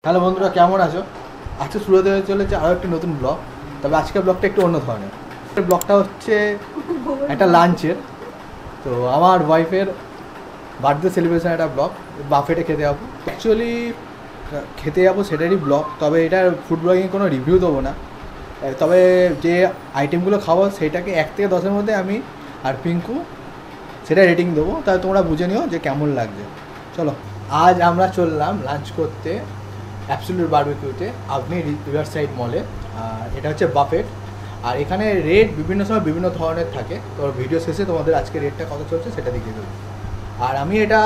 Hello বন্ধুরা, কেমন আছো? আজকে শুরু হতে চলেছে আরও একটি নতুন ব্লগ। তবে আজকের ব্লগটা একটু অন্য ধরনের। ব্লগটা হচ্ছে একটা লাঞ্চের। তো আমার ওয়াইফের বার্থডে সেলিব্রেশন একটা ব্লগ, বাফেটে খেতে যাবো। অ্যাকচুয়ালি খেতে যাবো সেটারই ব্লগ, তবে এটার ফুড ব্লগিং কোনো রিভিউ দেবো না। তবে যে আইটেমগুলো খাবো সেটাকে 1 থেকে 10-এর মধ্যে আমি আর পিঙ্কু সেটা রেটিং দেবো, তাহলে তোমরা বুঝে নিও যে কেমন লাগছে। চলো, আজ আমরা চললাম লাঞ্চ করতে অ্যাবসলিউট বারবিকিউতে, আপনি রিভার সাইড মলে। আর এটা হচ্ছে বাফেট। আর এখানে রেট বিভিন্ন সময় বিভিন্ন ধরনের থাকে। তো ভিডিও শেষে তোমাদের আজকে রেটটা কত চলছে সেটা দেখিয়ে দেবো। আর আমি এটা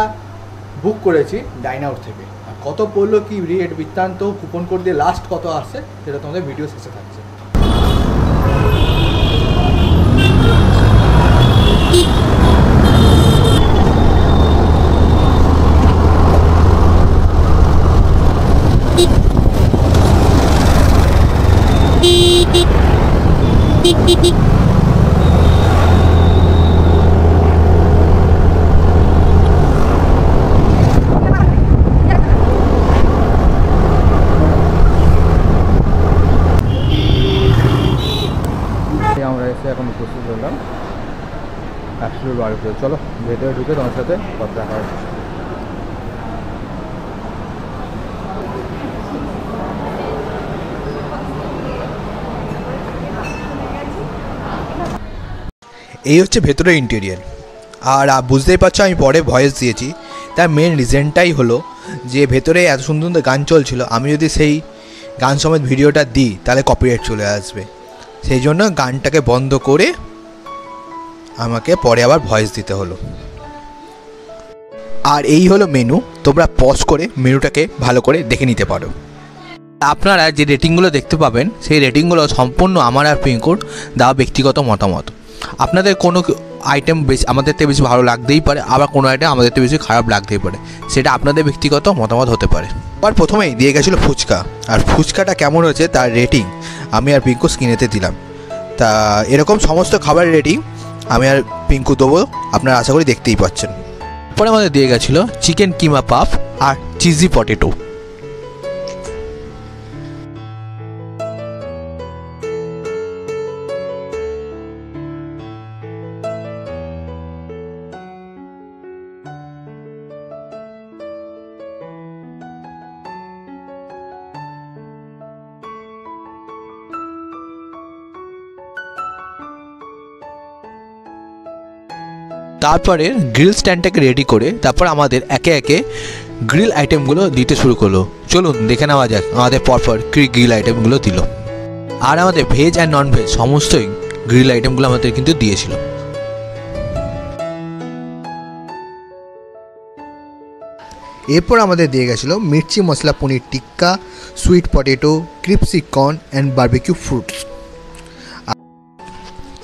বুক করেছি ডাইন আউট থেকে। আর কত পড়লো, কি রেট বৃত্তান্ত, কুপন কোড দিয়ে লাস্ট কত আসছে সেটা তোমাদের ভিডিও শেষে থাকছে। আমরা এসে এখন উপস্থিত হলাম অ্যাবসলিউট বারবিকিউ। চলো ভেতরে ঢুকে তোমার সাথে কথা দেখা হচ্ছে। এই হচ্ছে ভেতরের ইন্টেরিয়ার। আর বুঝতেই পারছো আমি পরে ভয়েস দিয়েছি, তার মেন রিজনটাই হলো যে ভেতরে এত সুন্দর সুন্দর গান চলছিল, আমি যদি সেই গান সমেত ভিডিওটা দিই তাহলে কপিরাইট চলে আসবে। সেই জন্য গানটাকে বন্ধ করে আমাকে পরে আবার ভয়েস দিতে হলো। আর এই হলো মেনু, তোমরা পজ করে মেনুটাকে ভালো করে দেখে নিতে পারো। আপনারা যে রেটিংগুলো দেখতে পাবেন সেই রেটিংগুলো সম্পূর্ণ আমার আর পিঙ্কুর দেওয়া ব্যক্তিগত মতামত। আপনাদের কোনো আইটেম বেশি আমাদের থেকে বেশি ভালো লাগতেই পারে, আবার কোনো আইটেম আমাদের থেকে বেশি খারাপ লাগতেই পারে, সেটা আপনাদের ব্যক্তিগত মতামত হতে পারে। আর প্রথমেই দিয়ে গেছিলো ফুচকা, আর ফুচকাটা কেমন হয়েছে তার রেটিং আমি আর পিঙ্কু স্ক্রিনেতে দিলাম। তা এরকম সমস্ত খাবারের রেটিং আমি আর পিঙ্কু দেবো, আপনারা আশা করি দেখতেই পাচ্ছেন। পরে আমাদের দিয়ে গেছিলো চিকেন কিমা পাফ আর চিজি পটেটো। তারপরে গ্রিল স্ট্যান্ডটাকে রেডি করে তারপর আমাদের একে একে গ্রিল আইটেমগুলো দিতে শুরু করলো। চলুন দেখে নেওয়া যাক আমাদের পরপর কী গ্রিল আইটেমগুলো দিল। আর আমাদের ভেজ অ্যান্ড নন ভেজ সমস্তই গ্রিল আইটেমগুলো আমাদের কিন্তু দিয়েছিল। এরপর আমাদের দিয়ে গেছিলো mirchi masala paneer tikka, sweet potato, crispy corn and barbecue fruits.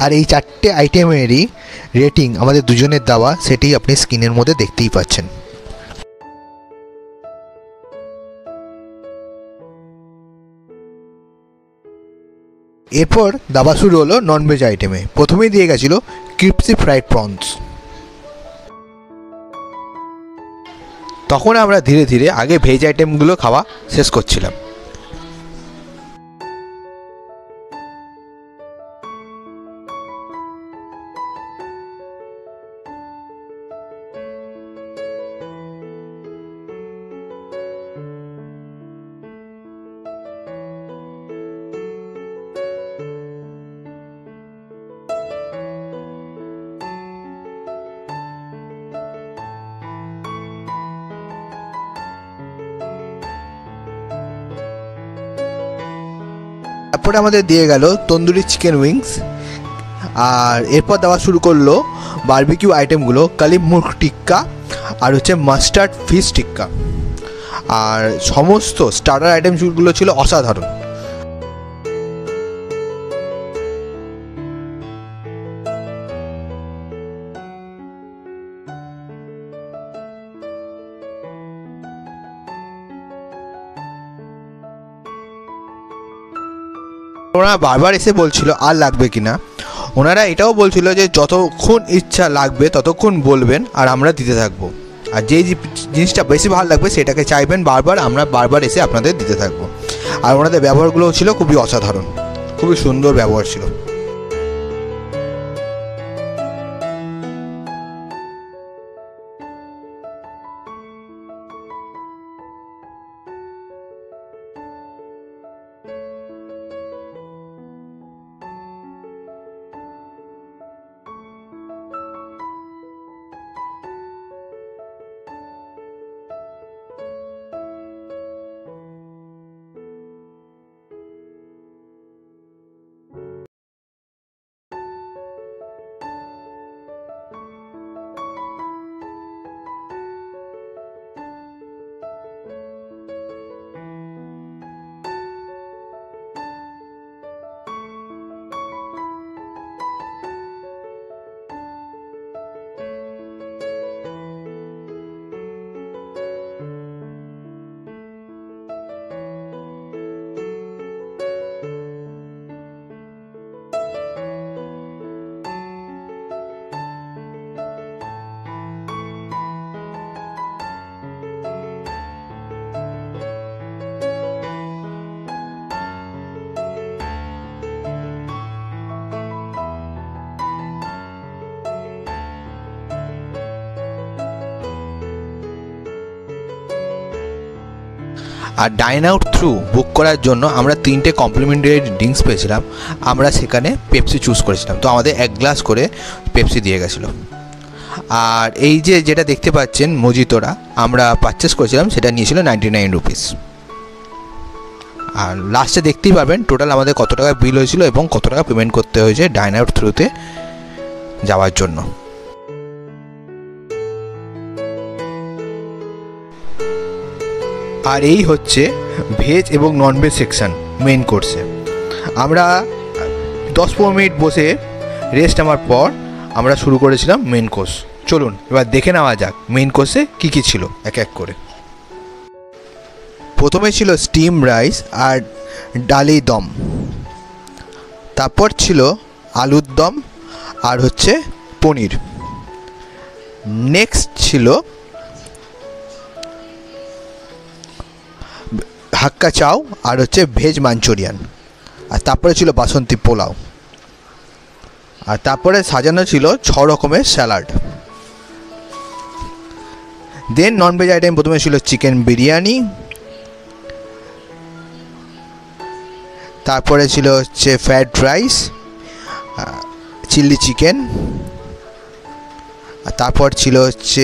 আর এই 4টে আইটেমেরই রেটিং আমাদের দুজনের দেওয়া, সেটি আপনি স্ক্রিনের মধ্যে দেখতেই পাচ্ছেন। এরপর দাবা শুরু হলো ননভেজ আইটেমে। প্রথমেই দিয়ে গেছিলো ক্রিপসি ফ্রাইড প্রনস। তখন আমরা ধীরে ধীরে আগে ভেজ আইটেমগুলো খাওয়া শেষ করছিলাম। তারপরে আমাদের দিয়ে গেল তন্দুরি চিকেন উইংস। আর এরপর দেওয়া শুরু করলো বারবিকিউ আইটেমগুলো, কালি মুর্গ টিক্কা আর হচ্ছে মাস্টার্ড ফিশ টিক্কা। আর সমস্ত স্টার্টার আইটেমগুলো ছিল অসাধারণ। ওনারা বারবার এসে বলছিল আর লাগবে কিনা। ওনারা এটাও বলছিল যে যতক্ষণ ইচ্ছা লাগবে ততক্ষণ বলবেন আর আমরা দিতে থাকবো। আর যেই জিনিসটা বেশি ভালো লাগবে সেটাকে চাইবেন বারবার, আমরা বারবার এসে আপনাদের দিতে থাকবো। আর ওনাদের ব্যবহারগুলোও ছিল খুবই অসাধারণ, খুবই সুন্দর ব্যবহার ছিল। আর ডাইন আউট থ্রু বুক করার জন্য আমরা 3টে কমপ্লিমেন্টারি ড্রিঙ্কস পেয়েছিলাম। আমরা সেখানে পেপসি চুজ করেছিলাম, তো আমাদের 1 গ্লাস করে পেপসি দিয়ে গেছিলো। আর এই যেটা দেখতে পাচ্ছেন মজিতোরা আমরা পারচেস করেছিলাম, সেটা নিয়েছিল 99 রুপিস। আর লাস্টে দেখতেই পারবেন টোটাল আমাদের কত টাকা বিল হয়েছিল এবং কত টাকা পেমেন্ট করতে হয়েছে ডাইন আউট থ্রুতে যাওয়ার জন্য। আর এই হচ্ছে ভেজ এবং ননভেজ সেকশন মেন কোর্সে। আমরা 10-15 মিনিট বসে রেস্ট নেওয়ার পর আমরা শুরু করেছিলাম মেন কোর্স। চলুন এবার দেখে নেওয়া যাক মেন কোর্সে কী কী ছিল এক এক করে। প্রথমে ছিল স্টিম রাইস আর ডালি দম, তারপর ছিল আলুর দম আর হচ্ছে পনির। নেক্সট ছিল হাক্কা চাও আর হচ্ছে ভেজ মাঞ্চুরিয়ান। আর তারপরে ছিল বাসন্তী পোলাও। আর তারপরে সাজানো ছিল 6 রকমের স্যালাড। দেন ননভেজ আইটেম প্রথমে ছিল চিকেন বিরিয়ানি, তারপরে ছিল হচ্ছে ফ্রাইড রাইস, চিলি চিকেন, আর তারপর ছিল হচ্ছে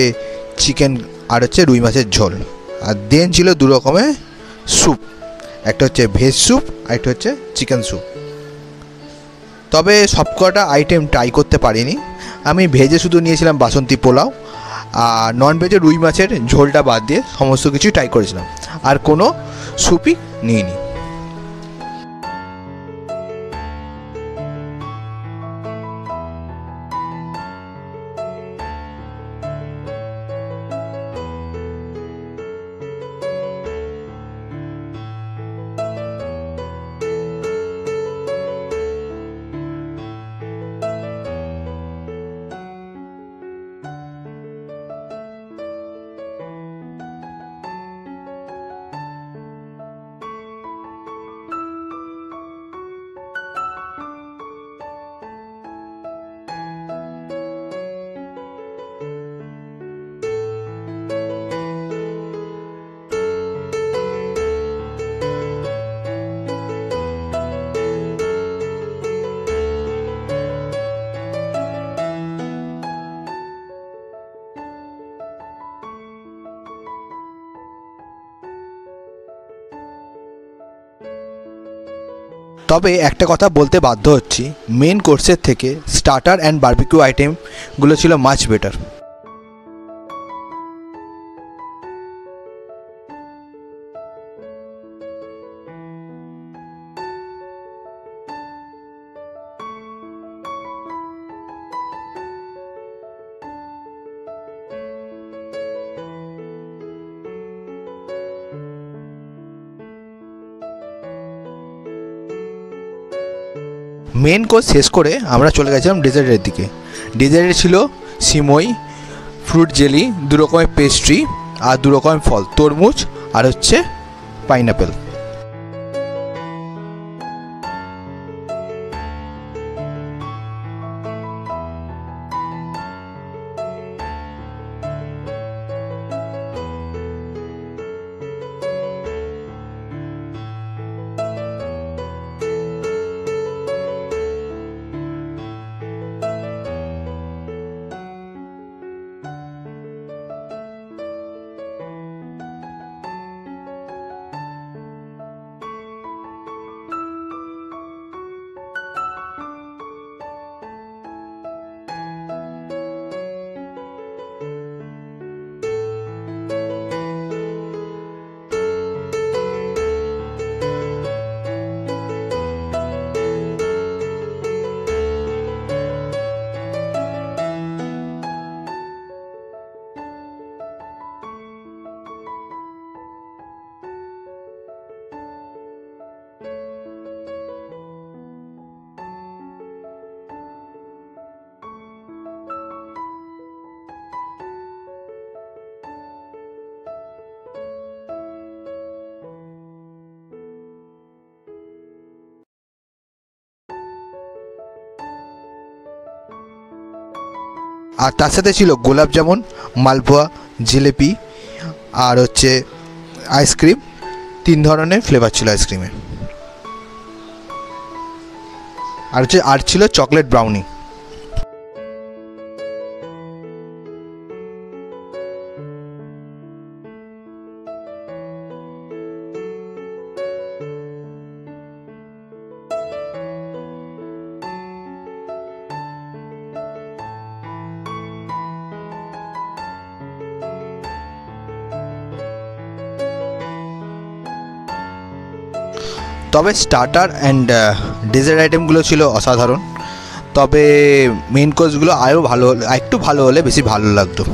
চিকেন আর হচ্ছে রুই মাছের ঝোল। আর দেন ছিল 2 রকমের স্যুপ, একটা হচ্ছে ভেজ স্যুপ আর একটা হচ্ছে চিকেন স্যুপ। তবে সবকটা আইটেম ট্রাই করতে পারিনি, আমি ভেজে শুধু নিয়েছিলাম বাসন্তী পোলাও, আর নন ভেজে রুই মাছের ঝোলটা বাদ দিয়ে সমস্ত কিছু ট্রাই করেছিলাম, আর কোনো স্যুপই নিইনি। তবে একটা কথা বলতে বাধ্য হচ্ছি, মেন কোর্সের থেকে স্টার্টার অ্যান্ড বারবিকিউ আইটেমগুলো ছিল মাচ বেটার। মেন কোর্স শেষ করে আমরা চলে গেছিলাম ডেজার্টের দিকে। ডেজার্টে ছিল সিমই, ফ্রুট জেলি, 2 রকমের পেস্ট্রি আর 2 রকমের ফল, তরমুজ আর হচ্ছে পাইনাপেল। আর তার সাথে ছিল গোলাপ জামুন, মালপোয়া, জিলেপি আর হচ্ছে আইসক্রিম। 3 ধরনের ফ্লেভার ছিল আইসক্রিমের। আর ছিল চকলেট ব্রাউনি। তবে স্টার্টার অ্যান্ড ডেজার্ট আইটেমগুলো ছিল অসাধারণ। তবে মেন কোর্সগুলো আরও ভালো, একটু ভালো হলে বেশি ভালো লাগতো।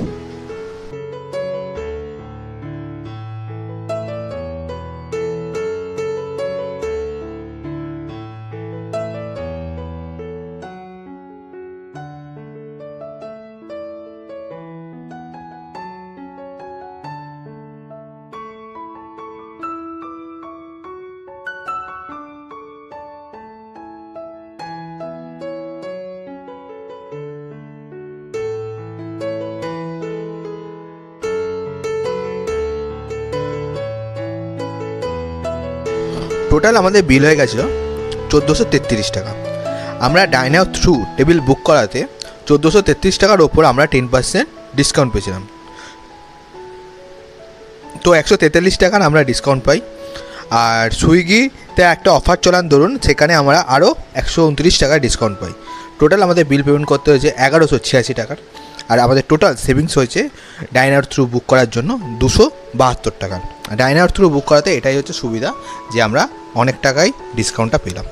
টোটাল আমাদের বিল হয়ে গেছিলো 1433 টাকা। আমরা ডাইনার থ্রু টেবিল বুক করাতে 1433 টাকার ওপর আমরা 10% ডিসকাউন্ট পেয়েছিলাম। তো 143 টাকার আমরা ডিসকাউন্ট পাই। আর সুইগিতে একটা অফার চলান ধরুন, সেখানে আমরা আরও 129 টাকার ডিসকাউন্ট পাই। টোটাল আমাদের বিল পেমেন্ট করতে হয়েছে 1186 টাকার। আর আমাদের টোটাল সেভিংস হয়েছে ডাইনার থ্রু বুক করার জন্য 272 টাকা। ডাইনার থ্রু বুক করাতে এটাই হচ্ছে সুবিধা যে আমরা অনেক টাকায় ডিসকাউন্টটা পেলাম।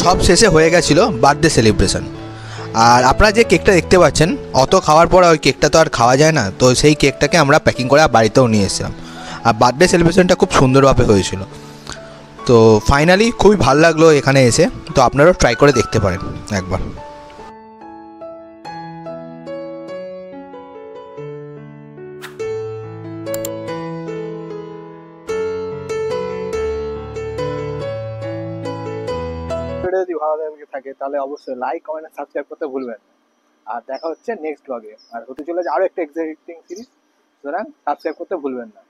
সব শেষে হয়ে গেছিলো বার্থডে সেলিব্রেশন। আর আপনারা যে কেকটা দেখতে পাচ্ছেন, অত খাওয়ার পর ওই কেকটা তো আর খাওয়া যায় না, তো সেই কেকটাকে আমরা প্যাকিং করে বাড়িতেও নিয়ে এসেছিলাম। আর বার্থডে সেলিব্রেশনটা খুব সুন্দরভাবে হয়েছিল। তো ফাইনালি খুবই ভালো লাগলো এখানে এসে। তো আপনারাও ট্রাই করে দেখতে পারেন একবার। যদি ভালো লাগে থাকে তাহলে অবশ্যই লাইক, কমেন্ট, সাবস্ক্রাইব করতে ভুলবেন না। আর দেখা হচ্ছে নেক্সট ব্লগে। আর হতে চলেছে আরো একটা এক্সাইটিং সিরিজ, সুতরাং সাবস্ক্রাইব করতে ভুলবেন না।